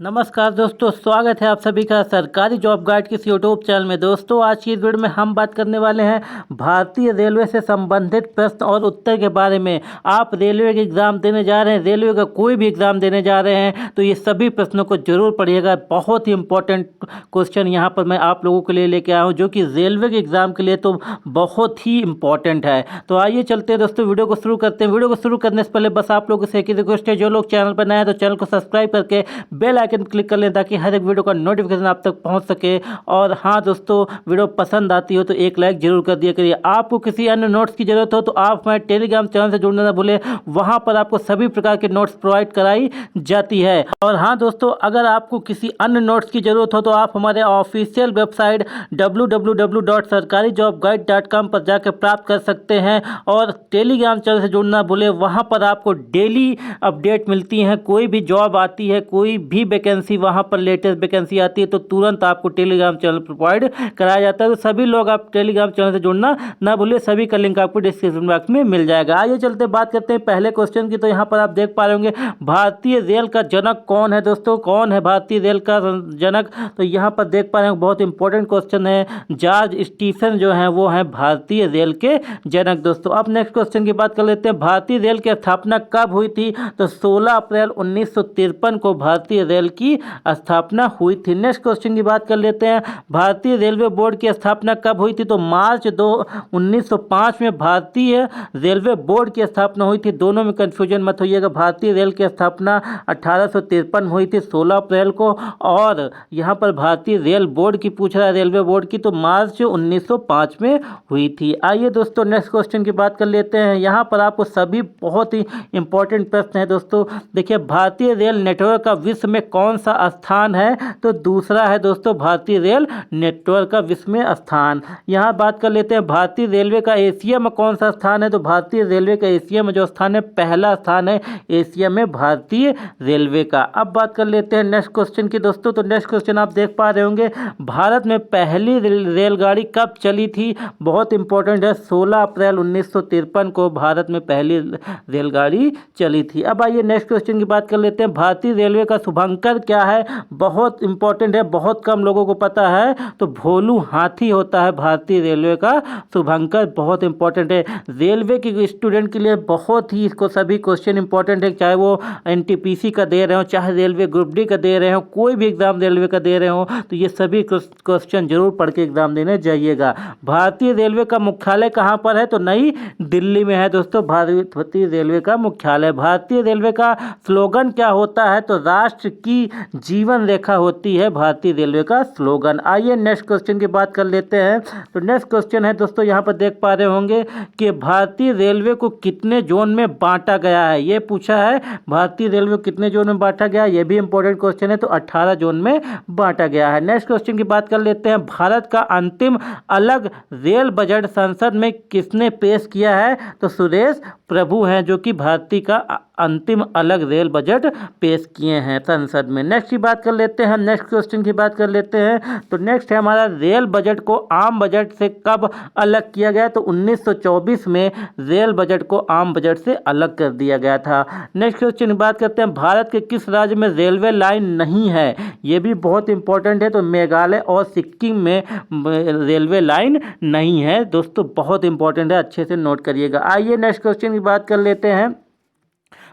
नमस्कार दोस्तों, स्वागत है आप सभी का सरकारी जॉब गाइड के इस यूट्यूब चैनल में। दोस्तों, आज की इस वीडियो में हम बात करने वाले हैं भारतीय रेलवे से संबंधित प्रश्न और उत्तर के बारे में। आप रेलवे के एग्ज़ाम देने जा रहे हैं, रेलवे का कोई भी एग्ज़ाम देने जा रहे हैं तो ये सभी प्रश्नों को जरूर पढ़िएगा। बहुत ही इंपॉर्टेंट क्वेश्चन यहाँ पर मैं आप लोगों के लिए लेके आया हूँ, जो कि रेलवे के एग्ज़ाम के लिए तो बहुत ही इंपॉर्टेंट है। तो आइए चलते हैं दोस्तों, वीडियो को शुरू करते हैं। वीडियो को शुरू करने से पहले बस आप लोगों से एक ही रिक्वेस्ट है, जो लोग चैनल पर नए हैं तो चैनल को सब्सक्राइब करके बेल आइकन क्लिक कर लें ताकि हर एक वीडियो का नोटिफिकेशन आप तक पहुंच सके। और हाँ दोस्तों, वीडियो पसंद आती हो तो एक लाइक जरूर कर दिया करिए। आपको किसी अन्य नोट्स की जरूरत हो तो आप हमारे टेलीग्राम चैनल से जुड़ना ना भूलें, वहां पर आपको सभी प्रकार के नोट्स प्रोवाइड कराई जाती है। और हाँ दोस्तों, अगर आपको किसी अन्य नोट्स की जरूरत हो तो आप हमारे ऑफिशियल वेबसाइट www.sarkarijobguide.com पर जाकर प्राप्त कर सकते हैं। और टेलीग्राम चैनल से जुड़ना भूलें, वहाँ पर आपको डेली अपडेट मिलती हैं। कोई भी जॉब आती है, कोई भी वैकेंसी वहाँ पर लेटेस्ट वैकेंसी आती है तो तुरंत आपको टेलीग्राम चैनल प्रोवाइड कराया जाता है। तो सभी लोग आप टेलीग्राम चैनल से जुड़ना ना भूलिए, सभी का लिंक आपको डिस्क्रिप्शन बॉक्स में मिल जाएगा। आइए चलते बात करते हैं पहले क्वेश्चन की। तो यहाँ पर आप देख पा रहे होंगे, भारतीय रेल का जनक कौन है। दोस्तों, कौन है भारतीय रेल का जनक? तो यहाँ पर देख पा रहे हैं, बहुत इंपॉर्टेंट क्वेश्चन है। जॉर्ज स्टीफन जो है वो है भारतीय रेल के जनक। दोस्तों, अब नेक्स्ट क्वेश्चन की बात कर लेते हैं। भारतीय रेल की स्थापना कब हुई थी? तो 16 अप्रैल 1953 को भारतीय रेल की स्थापना हुई थी। नेक्स्ट क्वेश्चन की बात कर लेते हैं। भारतीय रेलवे बोर्ड की स्थापना कब हुई थी? तो मार्च 1905 में भारतीय रेलवे बोर्ड की स्थापना हुई थी। दोनों में कंफ्यूजन मत होइएगा। भारतीय रेल की स्थापना 1853 में हुई थी 16 अप्रैल को, और यहाँ पर भारतीय रेल बोर्ड की पूछ रहा है, रेलवे बोर्ड की, तो मार्च 1905 में हुई थी। आइए दोस्तों, नेक्स्ट क्वेश्चन की बात कर लेते हैं। यहाँ पर आपको सभी बहुत ही इंपॉर्टेंट प्रश्न है। दोस्तों देखिए, भारतीय रेल नेटवर्क का विश्व में कौन सा स्थान है? तो दूसरा है दोस्तों, भारतीय रेल नेटवर्क का विश्व में स्थान। यहाँ बात कर लेते हैं, भारतीय रेलवे का एशिया में कौन सा स्थान है? तो भारतीय रेलवे का एशिया में जो स्थान है, पहला स्थान है एशिया में भारतीय रेलवे का। अब बात कर लेते हैं नेक्स्ट क्वेश्चन की। दोस्तों, तो नेक्स्ट क्वेश्चन आप देख पा रहे होंगे, भारत में पहली रेलगाड़ी कब चली थी? बहुत इंपॉर्टेंट है, 16 अप्रैल 1953 को भारत में पहली रेलगाड़ी चली थी। अब आइए नेक्स्ट क्वेश्चन की बात कर लेते हैं। भारतीय रेलवे का शुभंकर क्या है? बहुत इंपॉर्टेंट है, बहुत कम लोगों को पता है। तो भोलू हाथी होता है भारतीय रेलवे का शुभंकर। बहुत इंपॉर्टेंट है, रेलवे के स्टूडेंट के लिए बहुत ही इसको सभी क्वेश्चन इंपॉर्टेंट है, चाहे वो एनटीपीसी का दे रहे हो, चाहे रेलवे ग्रुप डी का दे रहे हो, कोई भी एग्जाम रेलवे का दे रहे हो, तो ये सभी क्वेश्चन जरूर पढ़ के एग्जाम देने जाइएगा। भारतीय रेलवे का मुख्यालय कहाँ पर है? तो नई दिल्ली में है दोस्तों, भारतीय रेलवे का मुख्यालय। भारतीय रेलवे का स्लोगन क्या होता है? तो राष्ट्र की जीवन रेखा होती है भारतीय रेलवे का स्लोगन। आइए नेक्स्ट क्वेश्चन की बात कर लेते हैं। तो नेक्स्ट क्वेश्चन है दोस्तों, यहाँ पर देख पा रहे होंगे कि भारतीय रेलवे को कितने जोन में बांटा गया है। ये पूछा है, भारतीय रेलवे को कितने जोन में बांटा गया है, ये भी इंपॉर्टेंट क्वेश्चन है। तो 18 जोन में बांटा गया है। नेक्स्ट क्वेश्चन की बात कर लेते हैं। भारत का अंतिम अलग रेल बजट संसद में किसने पेश किया है? तो सुरेश प्रभु हैं, जो कि भारतीय का अंतिम अलग रेल बजट पेश किए हैं संसद में। नेक्स्ट की बात कर लेते हैं, नेक्स्ट क्वेश्चन की बात कर लेते हैं। तो नेक्स्ट है हमारा, रेल बजट को आम बजट से कब अलग किया गया? तो 1924 में रेल बजट को आम बजट से अलग कर दिया गया था। नेक्स्ट क्वेश्चन की बात करते हैं, भारत के किस राज्य में रेलवे लाइन नहीं है? ये भी बहुत इंपॉर्टेंट है। तो मेघालय और सिक्किम में रेलवे लाइन नहीं है। दोस्तों बहुत इंपॉर्टेंट है, अच्छे से नोट करिएगा। आइए नेक्स्ट क्वेश्चन की बात कर लेते हैं।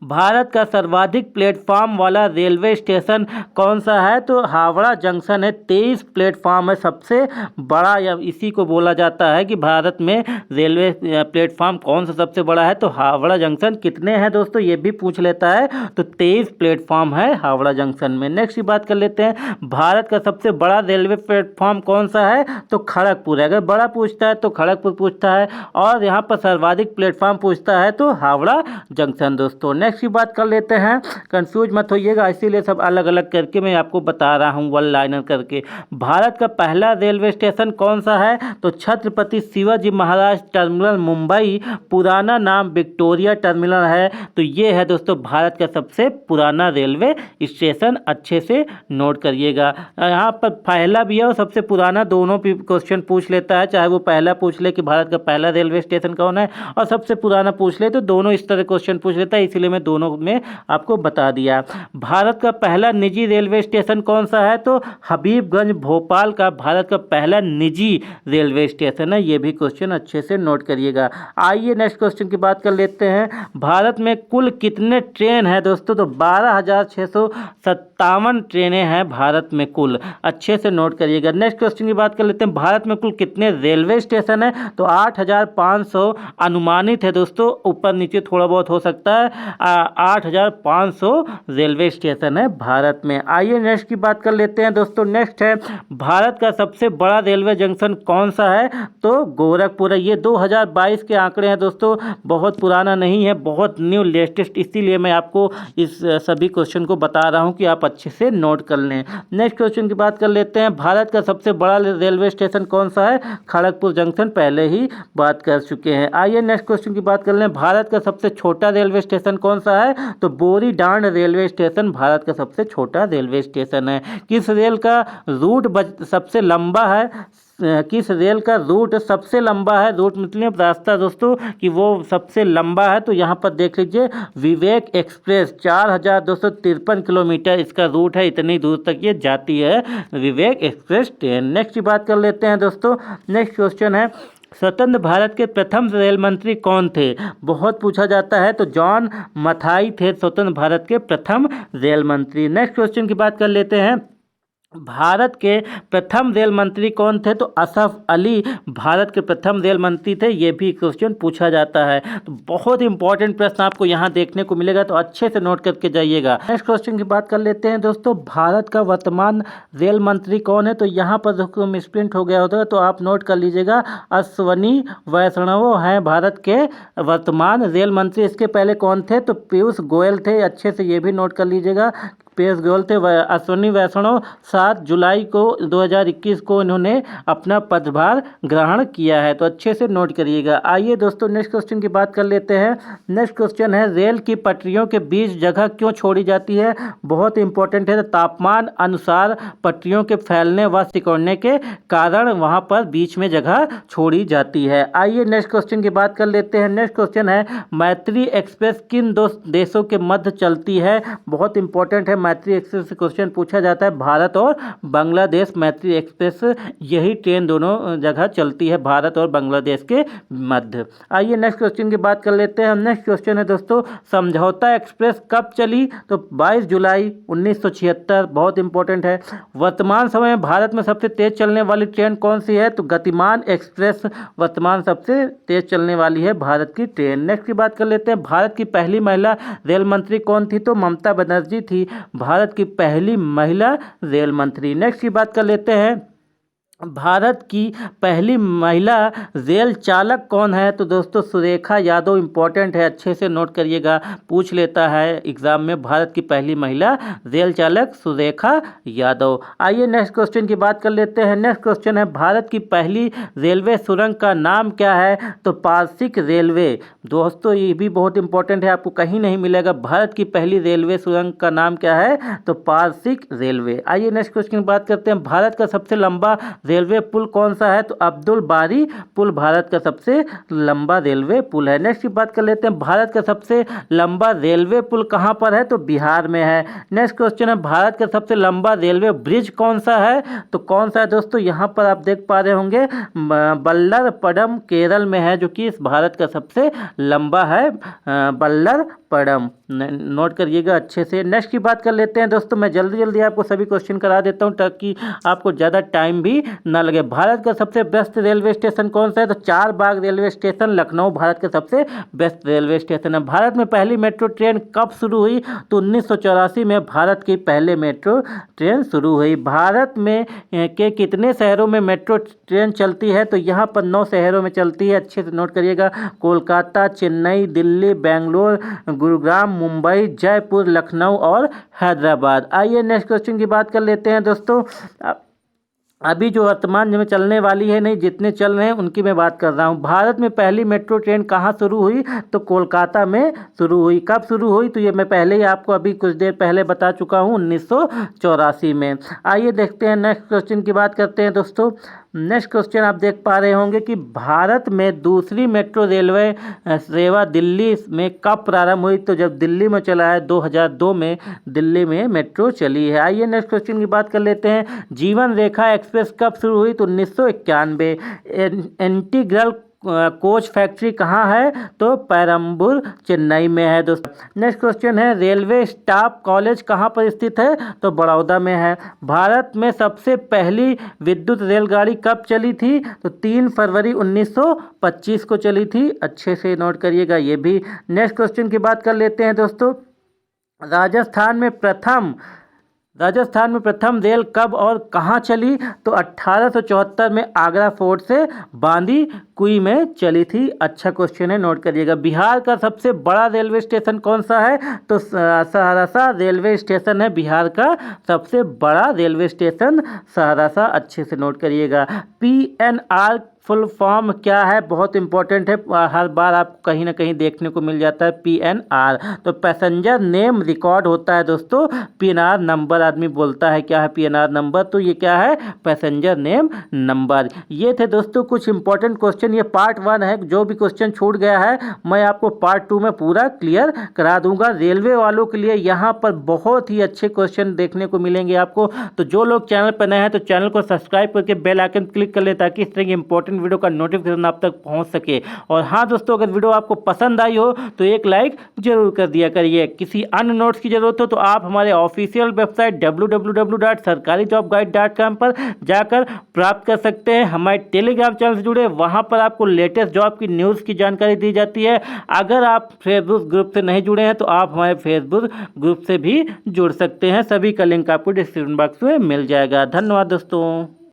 भारत का सर्वाधिक प्लेटफार्म वाला रेलवे स्टेशन कौन सा है? तो हावड़ा जंक्शन है, 23 प्लेटफार्म है, सबसे बड़ा, या इसी को बोला जाता है कि भारत में रेलवे प्लेटफार्म कौन सा सबसे बड़ा है। तो हावड़ा जंक्शन कितने हैं दोस्तों, ये भी पूछ लेता है। तो 23 प्लेटफार्म है हावड़ा जंक्शन में। नेक्स्ट की बात कर लेते हैं, भारत का सबसे बड़ा रेलवे प्लेटफार्म कौन सा है? तो खड़गपुर है। अगर बड़ा पूछता है तो खड़गपुर पूछता है, और यहाँ पर सर्वाधिक प्लेटफार्म पूछता है तो हावड़ा जंक्शन। दोस्तों नेक्स्ट की बात कर लेते हैं, कंफ्यूज मत होइएगा, इसीलिए सब अलग अलग करके मैं आपको बता रहा हूँ वन लाइनर करके। भारत का पहला रेलवे स्टेशन कौन सा है? तो छत्रपति शिवाजी महाराज टर्मिनल मुंबई, पुराना नाम विक्टोरिया टर्मिनल है। तो ये है दोस्तों भारत का सबसे पुराना रेलवे स्टेशन, अच्छे से नोट करिएगा। यहाँ पर पहला भी है और सबसे पुराना, दोनों भी क्वेश्चन पूछ लेता है, चाहे वो पहला पूछ ले कि भारत का पहला रेलवे स्टेशन कौन है, और सबसे पुराना पूछ ले, तो दोनों इस तरह क्वेश्चन पूछ लेता है। इसीलिए मैं में दोनों में आपको बता दिया। भारत का पहला निजी रेलवे स्टेशन कौन सा है? तो हबीबगंज भोपाल का भारत का पहला निजी रेलवे स्टेशन है। ये भी क्वेश्चन अच्छे से नोट करिएगा। आइए नेक्स्ट क्वेश्चन की बात कर लेते हैं। भारत में कुल कितने ट्रेन हैं दोस्तों? तो 12,657 ट्रेनें हैं भारत में कुल, अच्छे से नोट करिएगा। नेक्स्ट क्वेश्चन की बात कर लेते हैं। भारत में कुल कितने रेलवे स्टेशन है? तो 8,500 अनुमानित है दोस्तों, ऊपर नीचे थोड़ा बहुत हो सकता है। 8,500 रेलवे स्टेशन है भारत में। आइए नेक्स्ट की बात कर लेते हैं दोस्तों। नेक्स्ट है भारत का सबसे बड़ा रेलवे जंक्शन कौन सा है? तो गोरखपुर है। ये 2022 के आंकड़े हैं दोस्तों, बहुत पुराना नहीं है, बहुत न्यू लेटेस्ट, इसीलिए मैं आपको इस सभी क्वेश्चन को बता रहा हूं कि आप अच्छे से नोट कर लें। नेक्स्ट क्वेश्चन की बात कर लेते हैं। भारत का सबसे बड़ा रेलवे स्टेशन कौन सा है? खड़गपुर जंक्शन, पहले ही बात कर चुके हैं। आइए नेक्स्ट क्वेश्चन की बात कर लें। भारत का सबसे छोटा रेलवे स्टेशन कौन सा है? तो बोरीडांड रेलवे स्टेशन भारत का सबसे छोटा रेलवे स्टेशन है। किस रेल का रूट सबसे लंबा है? किस रेल का रूट सबसे लंबा है? रूट मतलब रास्ता दोस्तों, कि वो सबसे लंबा है। तो यहाँ पर देख लीजिए, विवेक एक्सप्रेस 4,253 किलोमीटर इसका रूट है, इतनी दूर तक ये जाती है विवेक एक्सप्रेस ट्रेन। नेक्स्ट की बात कर लेते हैं दोस्तों। नेक्स्ट क्वेश्चन है, स्वतंत्र भारत के प्रथम रेल मंत्री कौन थे? बहुत पूछा जाता है। तो जॉन मथाई थे स्वतंत्र भारत के प्रथम रेल मंत्री। नेक्स्ट क्वेश्चन की बात कर लेते हैं। भारत के प्रथम रेल मंत्री कौन थे? तो असफ अली भारत के प्रथम रेल मंत्री थे। ये भी क्वेश्चन पूछा जाता है। तो बहुत इंपॉर्टेंट प्रश्न आपको यहाँ देखने को मिलेगा, तो अच्छे से नोट करके जाइएगा। नेक्स्ट क्वेश्चन की बात कर लेते हैं दोस्तों। भारत का वर्तमान रेल मंत्री कौन है? तो यहाँ पर दोस्तों मिसप्रिंट हो गया होता है, तो आप नोट कर लीजिएगा। अश्वनी वैष्णव हैं भारत के वर्तमान रेल मंत्री। इसके पहले कौन थे? तो पीयूष गोयल थे। अच्छे से ये भी नोट कर लीजिएगा, पीयूष गोयल थे। अश्वनी वैष्णव 7 जुलाई को 2021 को इन्होंने अपना पदभार ग्रहण किया है, तो अच्छे से नोट करिएगा। आइए दोस्तों नेक्स्ट क्वेश्चन की बात कर लेते हैं। नेक्स्ट क्वेश्चन है, रेल की पटरियों के बीच जगह क्यों छोड़ी जाती है? बहुत इंपॉर्टेंट है। तापमान अनुसार पटरियों के फैलने व सिकुड़ने के कारण वहाँ पर बीच में जगह छोड़ी जाती है। आइए नेक्स्ट क्वेश्चन की बात कर लेते हैं। नेक्स्ट क्वेश्चन है, मैत्री एक्सप्रेस किन दो देशों के मध्य चलती है? बहुत इंपॉर्टेंट है, मैत्री एक्सप्रेस से क्वेश्चन पूछा जाता है। भारत और बांग्लादेश मैत्री एक्सप्रेस, यही ट्रेन दोनों जगह चलती है भारत और बांग्लादेश के मध्य। आइए नेक्स्ट क्वेश्चन की बात कर लेते हैं। नेक्स्ट क्वेश्चन है दोस्तों, समझौता एक्सप्रेस कब चली? तो 22 जुलाई 1976, बहुत इंपॉर्टेंट है। वर्तमान समय में भारत में सबसे तेज चलने वाली ट्रेन कौन सी है? तो गतिमान एक्सप्रेस वर्तमान सबसे तेज चलने वाली है भारत की ट्रेन। नेक्स्ट की बात कर लेते हैं। भारत की पहली महिला रेल मंत्री कौन थी? तो ममता बनर्जी थी भारत की पहली महिला रेल मंत्री। नेक्स्ट की बात कर लेते हैं। भारत की पहली महिला रेल चालक कौन है? तो दोस्तों सुरेखा यादव। इंपॉर्टेंट है, अच्छे से नोट करिएगा, पूछ लेता है एग्जाम में। भारत की पहली महिला रेल चालक सुरेखा यादव। आइए नेक्स्ट क्वेश्चन की बात कर लेते हैं। नेक्स्ट क्वेश्चन है, भारत की पहली रेलवे सुरंग का नाम क्या है? तो पारसिक रेलवे। दोस्तों ये भी बहुत इंपॉर्टेंट है, आपको कहीं नहीं मिलेगा। भारत की पहली रेलवे सुरंग का नाम क्या है? तो पारसिक रेलवे। आइए नेक्स्ट क्वेश्चन की बात करते हैं। भारत का सबसे लंबा रेलवे पुल कौन सा है? तो अब्दुल बारी पुल भारत का सबसे लंबा रेलवे पुल है। नेक्स्ट की बात कर लेते हैं। भारत का सबसे लंबा रेलवे पुल कहां पर है? तो बिहार में है। नेक्स्ट क्वेश्चन है, भारत का सबसे लंबा रेलवे ब्रिज कौन सा है? तो कौन सा है दोस्तों? यहां पर आप देख पा रहे होंगे, बल्लरपडम केरल में है, जो कि इस भारत का सबसे लंबा है, बल्लरपडम। नोट करिएगा अच्छे से। नेक्स्ट की बात कर लेते हैं दोस्तों। मैं जल्दी जल्दी आपको सभी क्वेश्चन करा देता हूं ताकि आपको ज़्यादा टाइम भी ना लगे। भारत का सबसे बेस्ट रेलवे स्टेशन कौन सा है? तो चार बाग रेलवे स्टेशन लखनऊ भारत का सबसे बेस्ट रेलवे स्टेशन है। भारत में पहली मेट्रो ट्रेन कब शुरू हुई? तो 1984 में भारत की पहले मेट्रो ट्रेन शुरू हुई। भारत में के कितने शहरों में मेट्रो ट्रेन चलती है? तो यहाँ पर 9 शहरों में चलती है, अच्छे से नोट करिएगा। कोलकाता, चेन्नई, दिल्ली, बेंगलोर, गुरुग्राम, मुंबई, जयपुर, लखनऊ और हैदराबाद। आइए नेक्स्ट क्वेश्चन की बात कर लेते हैं दोस्तों। अभी जो वर्तमान में चलने वाली है, नहीं जितने चल रहे हैं उनकी मैं बात कर रहा हूँ। भारत में पहली मेट्रो ट्रेन कहाँ शुरू हुई? तो कोलकाता में शुरू हुई। कब शुरू हुई? तो ये मैं पहले ही आपको अभी कुछ देर पहले बता चुका हूँ, 1984 में। आइए देखते हैं नेक्स्ट क्वेश्चन की बात करते हैं दोस्तों। नेक्स्ट क्वेश्चन आप देख पा रहे होंगे कि भारत में दूसरी मेट्रो रेलवे सेवा दिल्ली में कब प्रारंभ हुई। तो जब दिल्ली में चला है 2002 में दिल्ली में मेट्रो चली है। आइए नेक्स्ट क्वेश्चन की बात कर लेते हैं। जीवन रेखा एक्सप्रेस कब शुरू हुई। तो 1991। इंटीग्रल कोच फैक्ट्री कहाँ है। तो पेरम्बूर चेन्नई में है दोस्तों। नेक्स्ट क्वेश्चन है रेलवे स्टाफ कॉलेज कहाँ पर स्थित है। तो बड़ौदा में है। भारत में सबसे पहली विद्युत रेलगाड़ी कब चली थी। तो 3 फरवरी 1925 को चली थी। अच्छे से नोट करिएगा ये भी। नेक्स्ट क्वेश्चन की बात कर लेते हैं दोस्तों। राजस्थान में प्रथम रेल कब और कहाँ चली। तो 1874 में आगरा फोर्ट से बांदी कुई में चली थी। अच्छा क्वेश्चन है, नोट करिएगा। बिहार का सबसे बड़ा रेलवे स्टेशन कौन सा है। तो सहरसा रेलवे स्टेशन है बिहार का सबसे बड़ा रेलवे स्टेशन सहरसा। अच्छे से नोट करिएगा। PNR फुल फॉर्म क्या है, बहुत इंपॉर्टेंट है, हर बार आपको कहीं ना कहीं देखने को मिल जाता है। PNR तो पैसेंजर नेम रिकॉर्ड होता है दोस्तों। PNR नंबर आदमी बोलता है, क्या है PNR नंबर। तो ये क्या है, पैसेंजर नेम नंबर। ये थे दोस्तों कुछ इंपॉर्टेंट क्वेश्चन। ये पार्ट 1 है। जो भी क्वेश्चन छूट गया है मैं आपको पार्ट 2 में पूरा क्लियर करा दूंगा। रेलवे वालों के लिए यहाँ पर बहुत ही अच्छे क्वेश्चन देखने को मिलेंगे आपको। तो जो लोग चैनल पर नए हैं तो चैनल को सब्सक्राइब करके बेल आइकन क्लिक कर ले, ताकि इस तरह की इंपॉर्टेंट वीडियो का नोटिफिकेशन आप तक पहुंच सके। और हाँ दोस्तों, अगर वीडियो आपको पसंद आई हो तो एक लाइक जरूर कर दिया करिए। किसी अन्य नोट्स की जरूरत हो तो आप हमारे ऑफिशियल वेबसाइट www.sarkarijobguide.com पर जाकर प्राप्त कर सकते हैं। हमारे टेलीग्राम चैनल से जुड़े, वहां पर आपको लेटेस्ट जॉब की न्यूज़ की जानकारी दी जाती है। अगर आप फेसबुक ग्रुप से नहीं जुड़े हैं तो आप हमारे फेसबुक ग्रुप से भी जुड़ सकते हैं। सभी का लिंक आपको डिस्क्रिप्शन बॉक्स में मिल जाएगा। धन्यवाद दोस्तों।